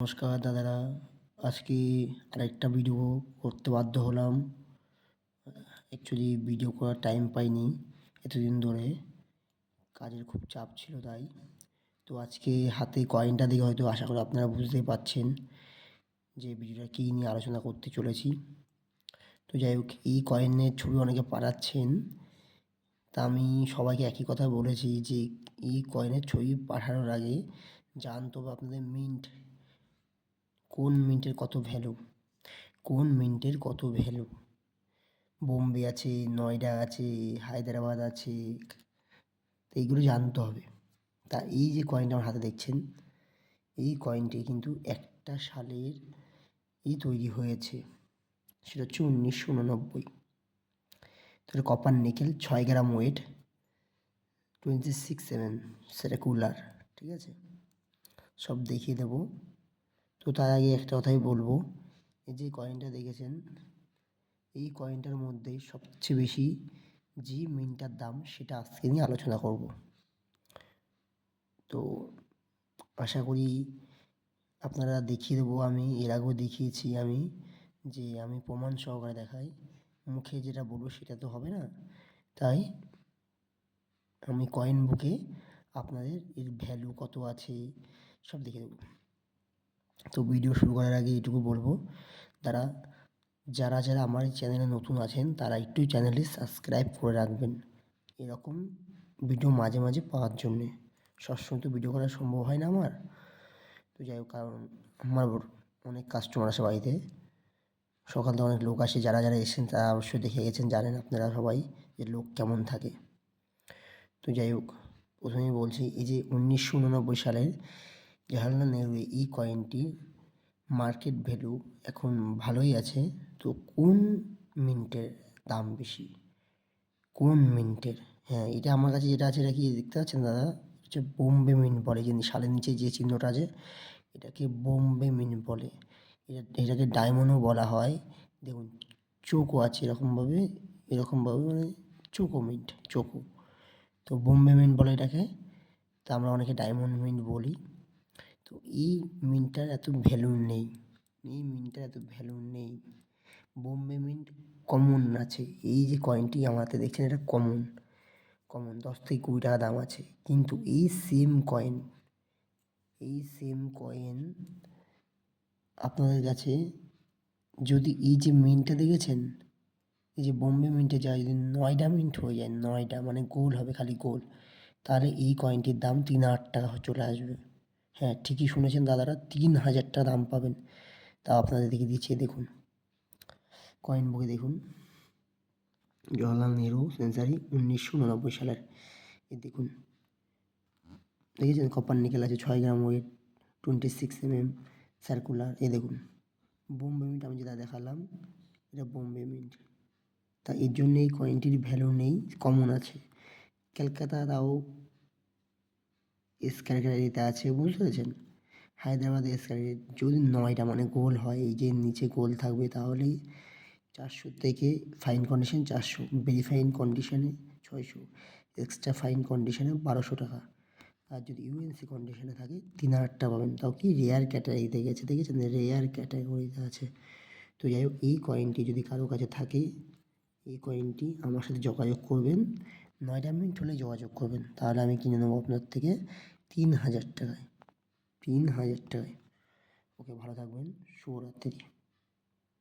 নমস্কার দাদারা, আজকে আরেকটা ভিডিও করতে বাধ্য হলাম। অ্যাকচুয়ালি ভিডিও করার টাইম পাইনি এতদিন ধরে, কাজের খুব চাপ ছিল তাই। তো আজকে হাতে কয়েনটা দেখে হয়তো আশা করি আপনারা বুঝতেই পারছেন যে ভিডিওটা কী নিয়ে আলোচনা করতে চলেছি। তো যাই হোক, এই কয়েনের ছবি অনেকে পাঠাচ্ছেন, তা আমি সবাইকে একই কথা বলেছি যে এই কয়েনের ছবি পাঠানোর আগে জানতে হবে আপনাদের কোন মিন্টের কত ভ্যালু, বোম্বে আছে, নয়ডা আছে, হায়দ্রাবাদ আছে, তো এইগুলো জানতে হবে। তা এই যে কয়েনটা আমার হাতে দেখছেন, এই কয়েনটি কিন্তু একটা সালের তৈরি হয়েছে, সেটা হচ্ছে 1989। তাহলে কপার নিকেল 6 গ্রাম ওয়েট, 26mm সেটা কুলার, ঠিক আছে, সব দেখিয়ে দেবো। তো তার আগে একটা কথাই বলবো, এই যে কয়েনটা দেখেছেন, এই কয়েনটার মধ্যে সবচেয়ে বেশি যে মিনটার দাম সেটা আজকে নিয়ে আলোচনা করব। তো আশা করি আপনারা দেখিয়ে দেবো, আমি এর আগেও দেখিয়েছি যে আমি প্রমাণ সহকারে দেখাই, মুখে যেটা বলবো সেটা তো হবে না, তাই আমি কয়েন বুকে আপনাদের এর ভ্যালু কত আছে সব দেখিয়ে দেবো। তো ভিডিও শুরু করার আগে এইটুকু বলবো, যারা আমার এই চ্যানেলে নতুন আছেন তারা একটু চ্যানেলটি সাবস্ক্রাইব করে রাখবেন, এরকম ভিডিও মাঝে মাঝে পাওয়ার জন্যে। সবসময় তো ভিডিও করা সম্ভব হয় না আমার। তো যাই হোক, কারণ আমার অনেক কাস্টমার আসে বাড়িতে, সকাল থেকে অনেক লোক আসে, যারা এসেছেন তারা অবশ্যই দেখে গেছেন, জানেন আপনারা সবাই যে লোক কেমন থাকে। তো যাই হোক, প্রথমেই বলছি, এই যে 1989 সালের জওহরলাল নেহরু এই কয়েনটি মার্কেট ভ্যালু এখন ভালোই আছে। তো কোন মিন্টের দাম বেশি, কোন মিন্টের? হ্যাঁ, এটা আমার কাছে যেটা আছে, এটা কি দেখতে পাচ্ছেন দাদা? হচ্ছে বোম্বে মিন্ট বলে, যে সালের নিচে যে চিহ্নটা আছে এটাকে বোম্বে মিন্ট বলে। এটাকে ডায়মন্ডও বলা হয়। দেখুন, চোকো আছে এরকমভাবে মানে চোকো। তো বোম্বে মিন্ট বলে এটাকে, তো আমরা অনেকে ডায়মন্ড মিন্ট বলি। তো এই মিন্টটার এত ভ্যালু নেই, বোম্বে মিন্ট কমন আছে। এই যে কয়েনটি আমার হাতে দেখছেন, এটা কমন 10 থেকে 20 টাকা দাম আছে। কিন্তু এই সেম কয়েন আপনাদের কাছে যদি এই যে মিন্টটা দেখেছেন, এই যে বোম্বে মিন্টে যা যদি নয়ডা মিন্ট হয়ে যায়, নয়ডা মানে গোল হবে, খালি গোল, তাহলে এই কয়েনটির দাম 3,000 টাকা চলে আসবে। হ্যাঁ, ঠিকই শুনেছেন দাদারা, 3,000 টাকা দাম পাবেন। তাও আপনাদের দেখে দিচ্ছি, দেখুন কয়েন বুকে দেখুন, জওহরলাল নেহরু সেঞ্চারি 1989 সালের। এই দেখুন, দেখেছেন কপার নিকেল আছে, 6 গ্রাম ওয়েট, 26mm সার্কুলার। এই দেখুন বোম্বে মিন্ট, আমি যেটা দেখালাম এটা বোম্বে মিন্ট। তা এর জন্য এই কয়েনটির ভ্যালু নেই, কমন আছে। ক্যালকাটা তাও স্কয়ার গ্যালারিতে আছে, বুঝতে পেরেছেন? হায়দ্রাবাদে স্কয়ার, যদি নয়টা মানে গোল হয়, এই যে নিচে গোল থাকবে, তাহলেই 400 থেকে ফাইন কন্ডিশন 400, ভেরিফাইন কন্ডিশনে 600, এক্সট্রা ফাইন কন্ডিশনে 1200 টাকা। আর যদি ইউএনসি কন্ডিশনে থাকে 3,000 টাকা পাবেন, তাও কি রেয়ার ক্যাটাগরিতে গেছে, দেখেছেন রেয়ার ক্যাটাগরিতে আছে। তো যাই হোক, এই কয়েনটি যদি কারো কাছে থাকে, এই কয়েনটি আমার সাথে যোগাযোগ করবেন, 9টা মিনিট হলে যোগাযোগ করবেন, তাহলে আমি কিনে নেবো আপনার থেকে 3,000 টাকায়। ওকে, ভালো থাকবেন, শুভরাত্রি।